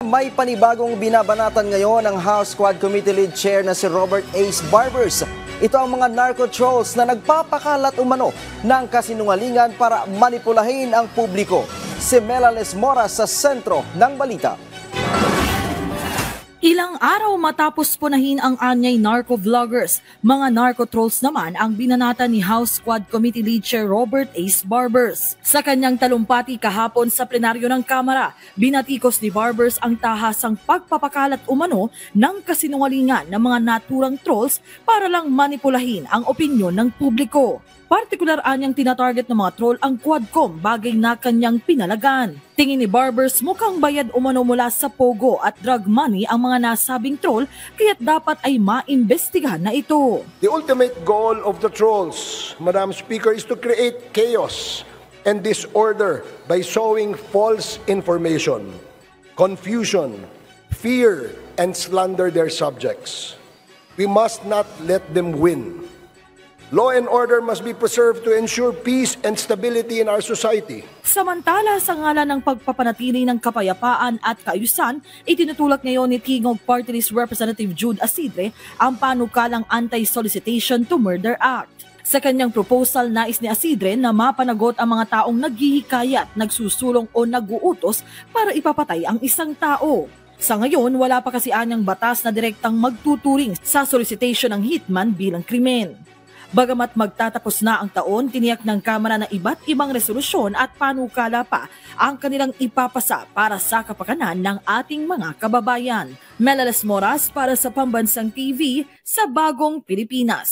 May panibagong binabanatan ngayon ng House Quad Committee Lead Chair na si Robert Ace Barbers. Ito ang mga narco-trolls na nagpapakalat umano ng kasinungalingan para manipulahin ang publiko. Si Melales Mora sa sentro ng balita. Ilang araw matapos punahin ang anyay narco-vloggers, mga narco-trolls naman ang binanatan ni House Quad Committee Lead Chair Robert Ace Barbers. Sa kanyang talumpati kahapon sa plenaryo ng Kamara, binatikos ni Barbers ang tahasang pagpapakalat umano ng kasinungalingan ng mga naturang trolls para lang manipulahin ang opinyon ng publiko. Partikular anyang tinatarget ng mga troll ang Quadcom, bagay na kanyang pinalagan. Tingin ni Barbers mukhang bayad umano mula sa pogo at drug money ang mga nasabing troll, kaya't dapat ay maimbestigahan na ito. The ultimate goal of the trolls, Madam Speaker, is to create chaos and disorder by sowing false information, confusion, fear, and slander their subjects. We must not let them win. Law and order must be preserved to ensure peace and stability in our society. Samantala, sa ngalan ng pagpapanatili ng kapayapaan at kaayusan, itinutulak ngayon ni Tingog Party List Representative Jude Asidre ang panukalang Anti-Solicitation to Murder Act. Sa kanyang proposal, nais ni Asidre na mapanagot ang mga taong naghihikayat, nagsusulong o naguutos para ipapatay ang isang tao. Sa ngayon, wala pa kasi anyang batas na direktang magtuturing sa solicitation ng hitman bilang krimen. Bagamat magtatapos na ang taon, tiniyak ng Kamara na iba't ibang resolusyon at panukala pa ang kanilang ipapasa para sa kapakanan ng ating mga kababayan. Melales Moras para sa Pambansang TV sa Bagong Pilipinas.